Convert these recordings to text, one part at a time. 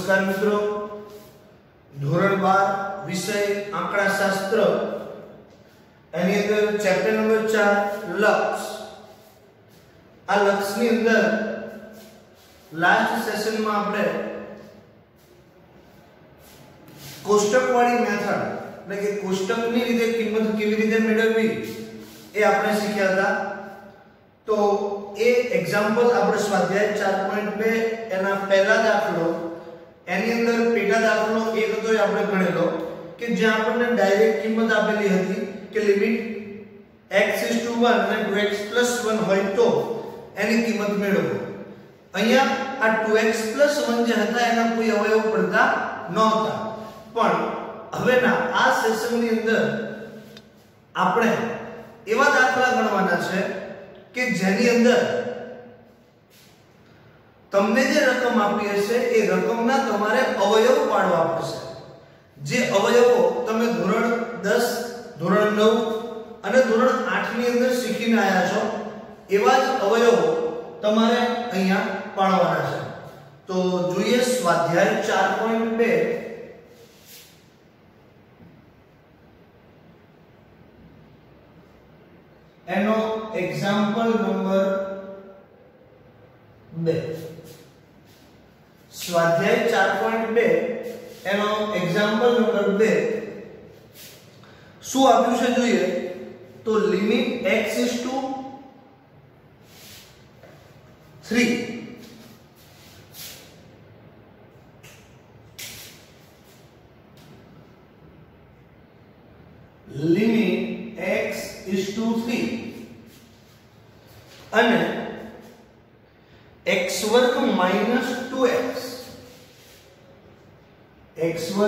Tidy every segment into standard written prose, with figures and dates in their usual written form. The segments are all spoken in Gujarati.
नमस्कार मित्रों, धोरण 12 विषय आंकड़ाशास्त्र एनी अंदर चैप्टर नंबर 4 लक्ष्य। आ लक्ष्य ની અંદર लास्ट सेशन में આપણે કોષ્ટકવાળી મેથડ એટલે કે કોષ્ટકની રીતે કિંમત કેવી રીતે મેળવવી એ આપણે શીખ્યા હતા। તો એ એક્ઝામ્પલ આપણે સ્વાધ્યાય 4.2 એના પહેલા દાખલો એની અંદર પેટા દાખલો એક હતો એ આપણે ગણેલો કે જ્યાં આપણને ડાયરેક્ટ કિંમત આપેલી હતી કે લિમિટ x(1) અને 2x+1 હોય તો એની કિંમત મેળવો। અહીંયા આ 2x+1 જે હતા એના કોઈ અવયવ પડતા નહોતા, પણ હવેના આ સેશનની અંદર આપણે એવા દાખલા ગણવાના છે કે જેની અંદર તમને જે રકમ આપી હશે એ રકમના તમારે અવયવ પાડવા પડશે। જે અવયવો તમે ધોરણ 10, ધોરણ 9 અને ધોરણ 8 ની અંદર શીખીને આવ્યા છો એવા જ અવયવો તમારે અહીંયા પાડવાના છે। તો જોઈએ સ્વાધ્યાય 4.2 એનો एग्जांपल नंबर 2। स्वाध्याय 4.2 એનો एग्जांपल नंबर 2 શું આપ્યું છે જોઈએ તો લિમિટ x(3) લિમિટ x(3) અને x² - 2x x² -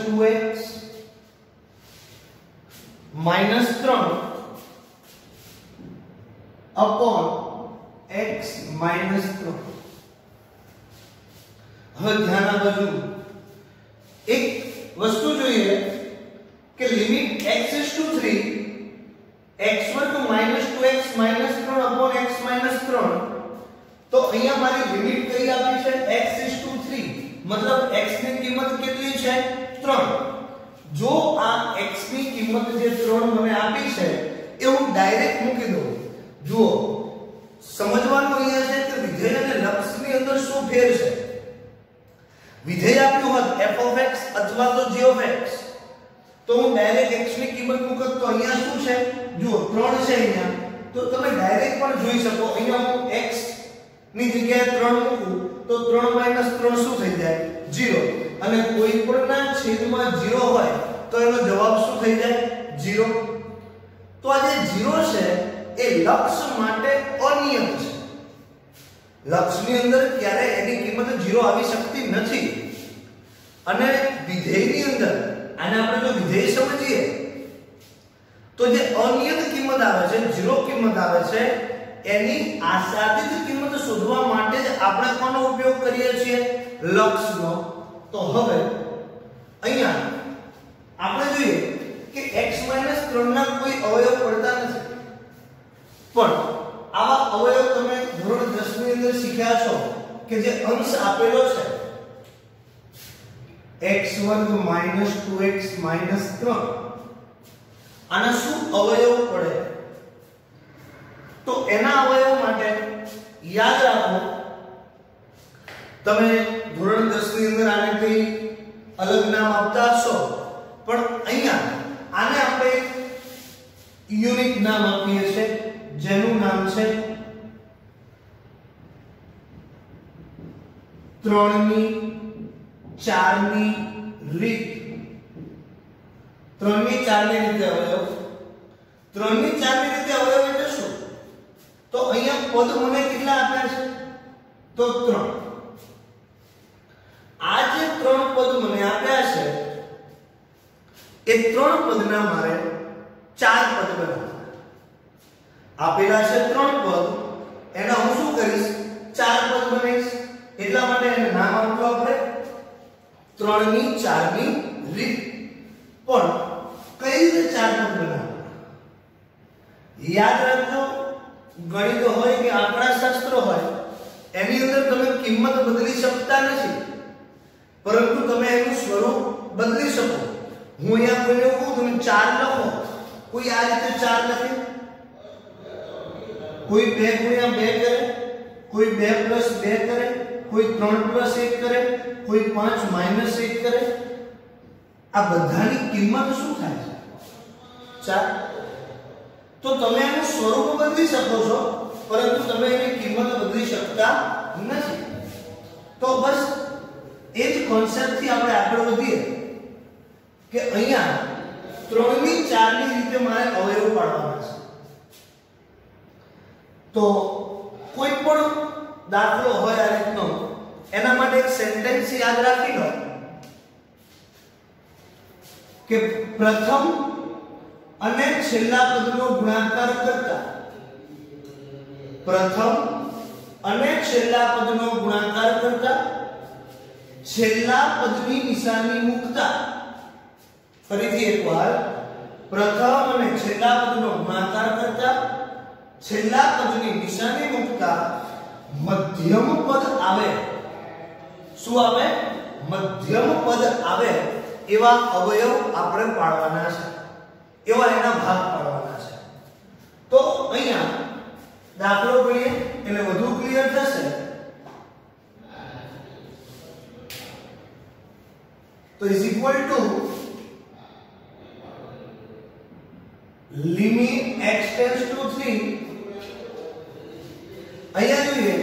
2x -3 upon x - 3। હવે ધ્યાન આપજો, એક વસ્તુ જોઈએ કે limit x(3) x² - 2x -3 upon x - 3 તો અહીંયા મારી લિમિટ કઈ આપી છે x(3) मतलब x ની કિંમત કેટલી છે 3। જો આ x ની કિંમત જે 3 મને આપી છે એ હું ડાયરેક્ટ મૂકી દઉં। જુઓ સમજવાનું અહીંયા છે કે વિધેય અને લક્ષની અંદર શું ફેર છે। વિધેય આપ્યું હોત f(x) અથવા તો g(x) તો હું ડાયરેક્ટ x ની કિંમત મૂકત તો અહીંયા શું છે જુઓ 3 છે અહીંયા, તો તમે ડાયરેક્ટ પણ જોઈ શકો અહીંયા હું x ની જગ્યાએ 3 મૂકું તો 3 - 3 શું થઈ જાય 0, અને કોઈ પણના છેદમાં 0 હોય તો એનો જવાબ શું થઈ જાય 0। તો આ જે 0 છે એ લક્ષ માટે અનિયમ છે। લક્ષની અંદર ક્યારે એની કિંમત 0 આવી શકતી નથી, અને વિધેયની અંદર આને આપણે જો વિધેય સમજીએ તો જે અનિયત કિંમત આવે છે 0 કિંમત આવે છે એની આશાતીત કિંમત શોધવા માટે જ આપણે કોનો ઉપયોગ કરીએ છીએ લક્ષનો। તો હવે અહીંયા આપણે જોઈએ કે x - 3 ના કોઈ અવયવ પડતા નથી, પણ આવા અવયવ તમે ધોરણ 10 ની અંદર શીખ્યા છો કે જે અંશ આપેલો છે x² - 2x - 3 આના શું અવયવ પડે તો એના અવયવ માટે યાદ રાખો, તમે ધોરણ 10 ની અંદર આને કઈ અલગ નામ આપતા હશો, પણ અહીંયા આને આપણે યુનિક નામ આપીએ છીએ જેનું નામ છે 3 ની 4 ની રીત। 3 ની 4 ની રીતે અવયવ, 3 ની 4 ની રીતે અવયવ એટલે શું તો અહીંયા પદ મને કેટલા આપ્યા છે તો 3। આ જે 3 પદ મને આપ્યા છે એ 3 પદના મારે 4 પદ બનાવવાના। આપેલા છે 3 પદ, એના હું શું કરીશ 4 પદ બનાવીશ, એટલા માટે એને નામ આપ્યું આપણે 3 ની 4 ની રીત। પણ કઈ રીતે 4 પદ બનાવવાના યાદ રાખજો, ગણિત હોય કે આંકડાશાસ્ત્ર હોય એની અંદર તમે કિંમત બદલી શકતા નથી, પરંતુ તમે એનું સ્વરૂપ બદલી શકો. હું અહીંયા કોઈને કહું તમે 4 લખો, કોઈ આ રીતે 4 લખે, કોઈ 2 ગુણ્યા 2 કરે, કોઈ 2 પ્લસ 2 કરે, કોઈ 3 પ્લસ 1 કરે, કોઈ 5 માઈનસ 1 કરે. આ બધાની કિંમત શું થાય છે? 4. તો તમે એનું સ્વરૂપ બદલી શકો છો, પરંતુ તમે એની કિંમત બદલી શકતા નથી. તો બસ એ જ કોન્સેપ્ટ થી આપણે આગળ વધીએ કે અહીંયા 3 ની 4 ની રીતે મારે અવયવ પાડવાના છે. તો કોઈ પણ દાખલો હોય આ રીતનો, એના માટે એક સેન્ટેન્સ યાદ રાખી લો કે પ્રથમ અને છેલ્લા પદનો ગુણાકાર કરતા, પ્રથમ અને છેલ્લા પદનો ગુણાકાર કરતા છેલ્લા પદની નિશાની મૂકતા. ફરીથી એકવાર, પ્રથમ અને છેલ્લા પદનો ગુણાકાર કરતા છેલ્લા પદની નિશાની મૂકતા મધ્યમ પદ આવે. શું આવે? મધ્યમ પદ આવે એવા અવયવ આપણે પાડવાના છે, એવા એના ભાગ પાડવાના છે. તો અહીંયા દાખલો ગણીએ એટલે વધુ ક્લિયર થશે. તો is equal to limit x tends to 3. અહીંયા જોઈએ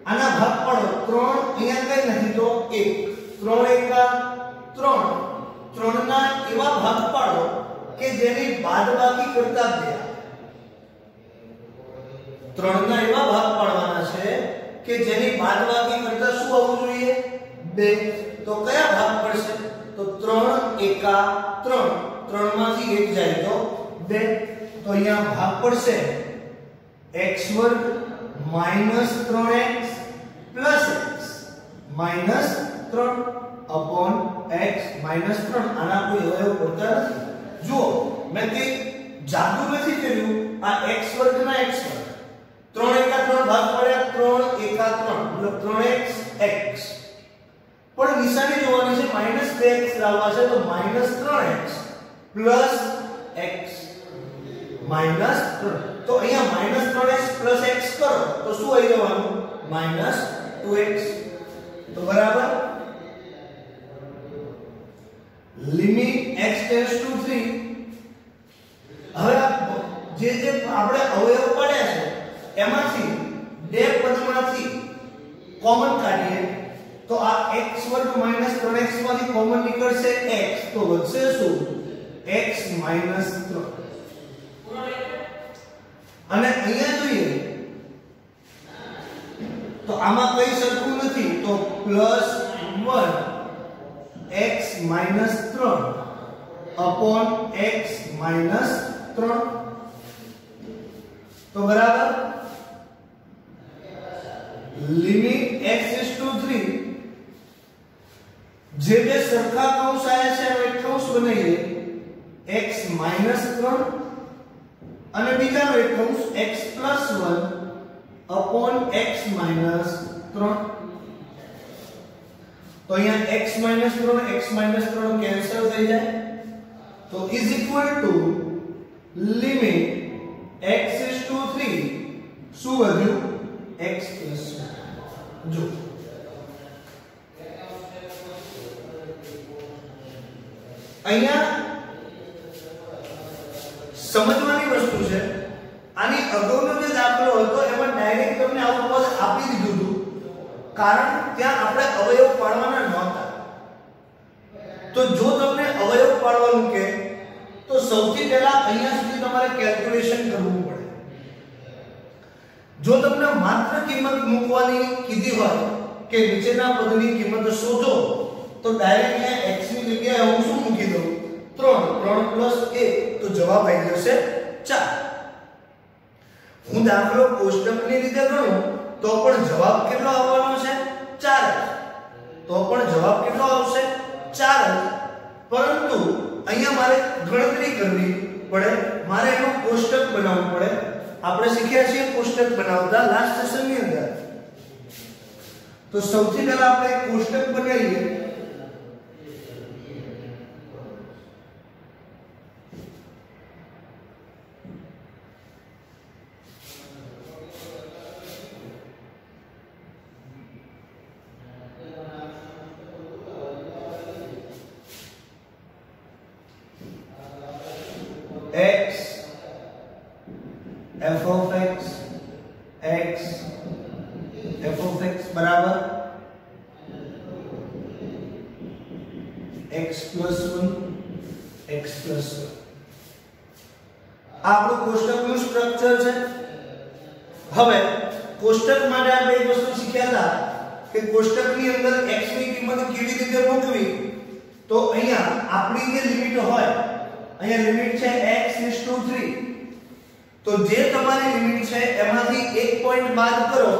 આના ભાગ પાડો. 3 અહીંયા કઈ નથી તો 1, 3 એકા 3. 3 ના એવા ભાગ પાડો કે જેની બાદબાકી કરતા થયા. 3 ના એવા ભાગ પાડવાના છે કે જેની બાદબાકી કરતા શું આવવું જોઈએ? 2. તો કયા ભાગ પડશે? તો 3 એકા 3. 3 માંથી 1 જાય તો 2. તો અહીંયા ભાગ પડશે x વર્ગ minus 3x plus x minus 3 upon x minus 3. આના કોઈ અવયવ પડતા નથી. જુઓ, મેં તે જાદુ નથી કર્યું. આ x વર્ગ ના x વર્ગ 3 એકા 3 ભાગ પડ્યા 3 એકા 3 મતલબ 3x x. પણ નિશાની જોવાની છે, માઈનસ 2x લાવવા છે તો minus 3x plus x minus 3. તો અહીંયા માઈનસ 3x પ્લસ x કરો તો શું આવી જવાનું? Minus 2x. તો બરાબર લિમિટ x ટેન્ડ્સ ટુ 3. હવે જે આપણે અવયવ પાડ્યા છે એમાંથી બે પદમાંથી કોમન કાઢીએ તો આ x વર્ગ માઈનસ 3x માંથી કોમન નીકળશે x. તો વધશે શું? x minus 3. અને અહીંયા જોઈએ તો આમાં કઈ સરખું નથી તો plus 1 x minus 3 upon x minus 3. તો બરાબર લિમિટ x ઇઝ ટુ 3. જે બે સરખા કૌંસ આયા છે એનો એક કૌંસ બનાવીએ x માઈનસ 3 અને બીજાનો એક કૌંસ x plus 1 upon x minus 3. તો અહીંયા x માઈનસ 3 કેન્સલ થઈ જાય તો is equal to limit x is to 3. શું વધ્યું? x plus 1. જો અહીંયા સમજવાની વસ્તુ છે. આની અગાઉનો જે દાખલો હતો એમાં ડાયરેક્ટ તમને આવું પદ આપી દીધું હતું, કારણ ત્યાં આપણે અવયવ પાડવાના નહોતા. તો જો તમને અવયવ પાડવાનું કે તો સૌથી પહેલા અહીંયા સુધી તમારે કેલ્ક્યુલેશન કરવું પડે. જો તમને માત્ર કિંમત મૂકવાની કીધી હોય કે નીચેના પદની કિંમત શોધો તો ડાયરેક્ટ અહીંયા x ની જગ્યાએ હું શું મૂકી દઉં? 3 પ્લસ 1 તો જવાબ આવી જશે 4. હું દાખલો કોષ્ટકની રીતે ગણું તો પણ જવાબ કેટલો આવવાનો છે? 4. તો પણ જવાબ કેટલો આવશે? 4. પરંતુ અહીંયા મારે ગણતરી કરવી પડે, મારે એનું કોષ્ટક બનાવવું પડે. આપણે શીખ્યા છીએ કોષ્ટક બનાવતા લાસ્ટ સેશનની અંદર। તો સૌથી પહેલા આપણે એક કોષ્ટક બનાવીએ। x f of x f of x बराबर x plus 1 x plus 1 આપણું કોષ્ટકનું સ્ટ્રક્ચર છે। હવે કોષ્ટક માટે આપણે એક વસ્તુ શીખ્યા હતા કે કોષ્ટકની અંદર x ની કિંમત કેવી રીતે મૂકવી। તો અહીંયા આપણી જે લિમિટ હોય, અહીંયા લિમિટ છે x:3, તો જે તમારી લિમિટ છે એમાંથી એક પોઈન્ટ બાદ કરો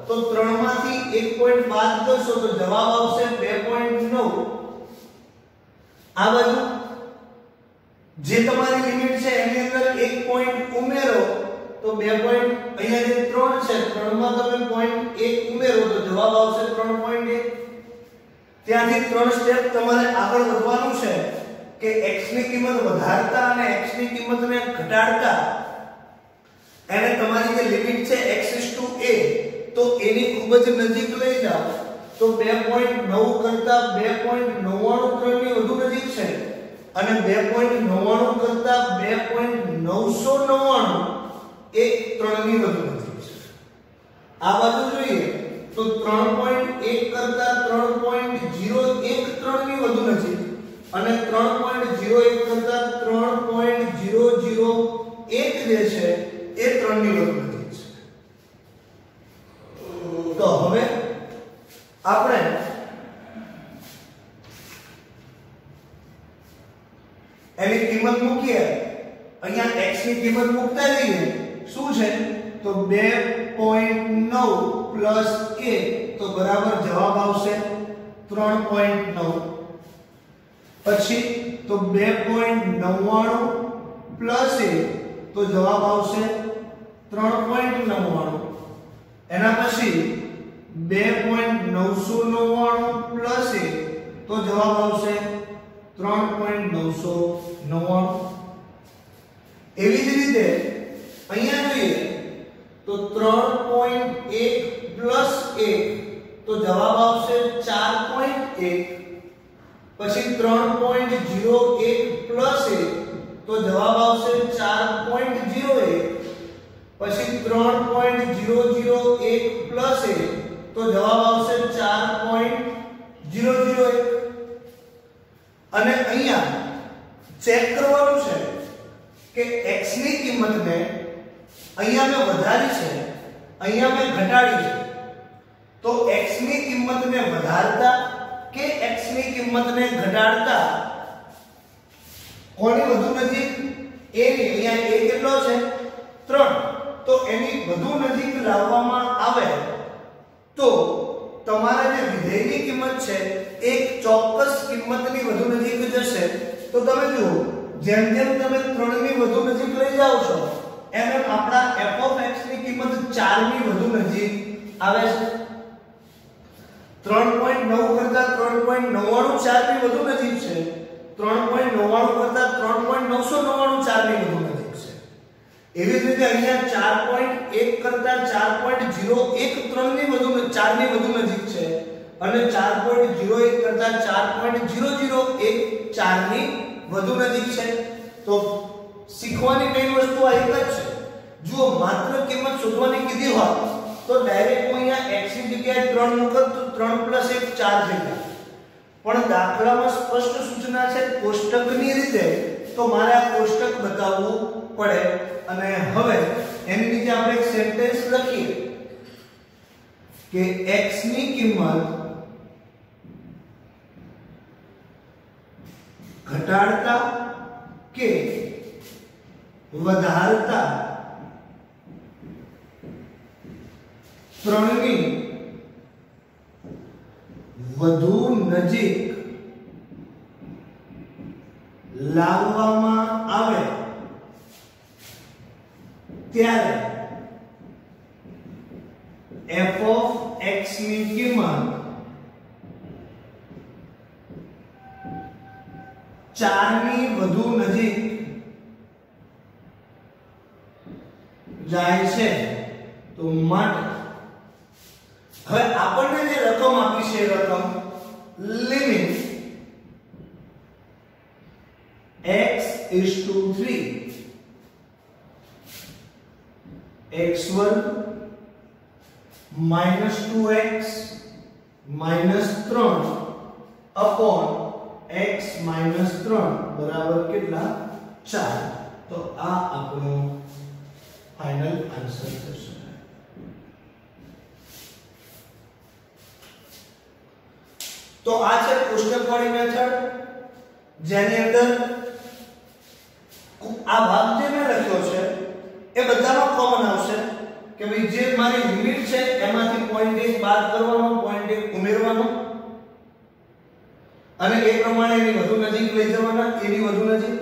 તો 3 માંથી એક પોઈન્ટ બાદ કરશો તો જવાબ આવશે 2.9। આ બાજુ જે તમારી લિમિટ છે એની અંદર એક પોઈન્ટ ઉમેરો તો 2 પોઈન્ટ, અહીંયા જે 3 છે 3 માં તમે પોઈન્ટ 1 ઉમેરો તો જવાબ આવશે 3.1। ત્યાંથી 3 સ્ટેપ તમારે આગળ વધવાનું છે કે x ની કિંમત વધારતા અને x ની કિંમતને ઘટાડતા એને તમારી જે લિમિટ છે x:a તો એની ખૂબ જ નજીક લઈ જાઓ તો 2.9 કરતા 2.99 ની વધુ નજીક છે અને 2.99 કરતા 2.999 એ 3 ની વધુ નજીક છે। આ બાજુ જોઈએ તો 3.1 કરતા 3.013 ની વધુ નજીક અને 3.01 કરતા 3.001 જે છે એ 3 ની વધુ નજીક છે। તો હવે આપણે એની કિંમત મૂકીએ। અહીંયા x ની કિંમત મૂકતા જઈએ શું છે તો 2.9 પ્લસ a તો બરાબર જવાબ આવશે 3.9। પછી તો 2.99 પ્લસ a તો જવાબ આવશે 3.99। એના પછી 2.999 પ્લસ a તો જવાબ આવશે 3.999। એવી જ રીતે અહીંયા જોઈએ તો 3.1 પ્લસ 1 તો જવાબ આવશે 4.1। પછી 3.01 પ્લસ 1 તો જવાબ આવશે 4.01। પછી 3.001 પ્લસ 1 તો જવાબ આવશે 4.001। અને અહીંયા ચેક કરવાનું છે કે x ની કિંમતને અહીંયા મેં વધારી છે, અહીંયા મેં ઘટાડી છે, તો x ની કિંમતને વધારતા કે x ની કિંમતને ઘટાડતા કોની વધુ નજીક? a ની, અહીંયા a કેટલો છે 3, તો એની વધુ નજીક લાવવામાં આવે તો તમારા જે વિધેયની કિંમત છે એક ચોક્કસ કિંમતની વધુ નજીક જશે। તો તમે જુઓ જેમ જેમ તમે 3 ની વધુ નજીક લઈ જાઓ છો એમ એમ આપણા f of x ની કિંમત 4 ની વધુ નજીક આવે છે। 3.9 કરતા 3.99 4 ની વધુ નજીક છે, 3.99 કરતા 3.999 4 ની વધુ નજીક છે। એવી જ રીતે અહીંયા 4.1 કરતા 4.01 3 ની વધુ 4 ની વધુ નજીક છે અને 4.01 કરતા 4.001 4 ની વધુ નજીક છે। તો શીખવાની કઈ વસ્તુ આ એક જ છે। જો માત્ર કિંમત શોધવાની કીધી હોત તો ડાયરેક્ટ હું અહીંયા x ની જગ્યાએ 3 મૂકત તો 3 + 1 4 થઈ જાય, પણ દાખલામાં સ્પષ્ટ સૂચના છે કોષ્ટકની રીતે તો મારે આ કોષ્ટક બતાવવું પડે। અને હવે એની નીચે આપણે એક સેન્ટેન્સ લખીએ કે x ની કિંમત ઘટાડતા કે વધારતા 3 ની વધુ નજીક લાવવામાં આવે ત્યારે ની કિંમત 4 ની વધુ નજીક જાય છે તો માટે હવે આપણને જે રકમ આપી છે રકમ limit x is to 3 x वर्ग minus 2x minus 3 upon x minus 3 બરાબર કેટલા 4 તો આ આપણો ફાઇનલ આન્સર થશે। તો આ છે કોષ્ટકવાળી મેથડ જેની અંદર આ ભાગ જે મેં લખ્યો છે એ બધામાં કોમન આવશે કે ભાઈ જે મારી લિમિટ છે એમાંથી પોઈન્ટ 1 બાદ કરવાનો પોઈન્ટ 1 ઉમેરવાનો અને એ પ્રમાણે એની વધુ નજીક લઈ જવાના એની વધુ નજીક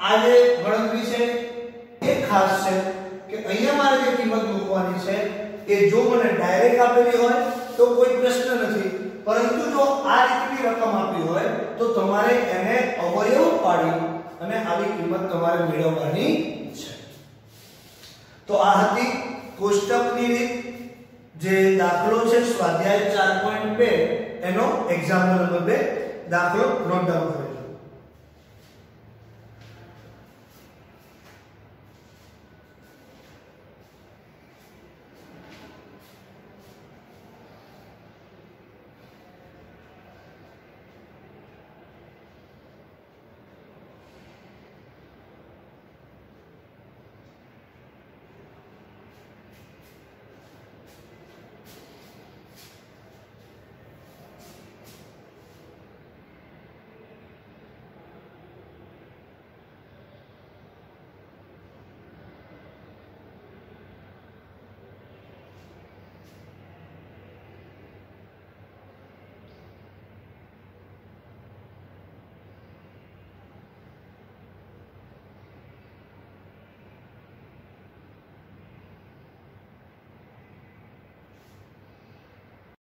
આ જે ગણતરી છે એ ખાસ છે કે અહીંયા મારે જે કિંમત મૂકવાની છે એ જો મને ડાયરેક્ટ આપેલી હોય તો કોઈ પ્રશ્ન નથી પરંતુ જો આ રીતની રકમ આપી હોય તો તમારે એને અવયવ પાડી અને આવી કિંમત તમારે મેળવવાની છે। તો આ હતી કોષ્ટકની રીત જે દાખલો છે સ્વાધ્યાય 4.2 એનો એક્ઝામ્પલ નંબર 2 દાખલો નોટ ડાઉન કરો।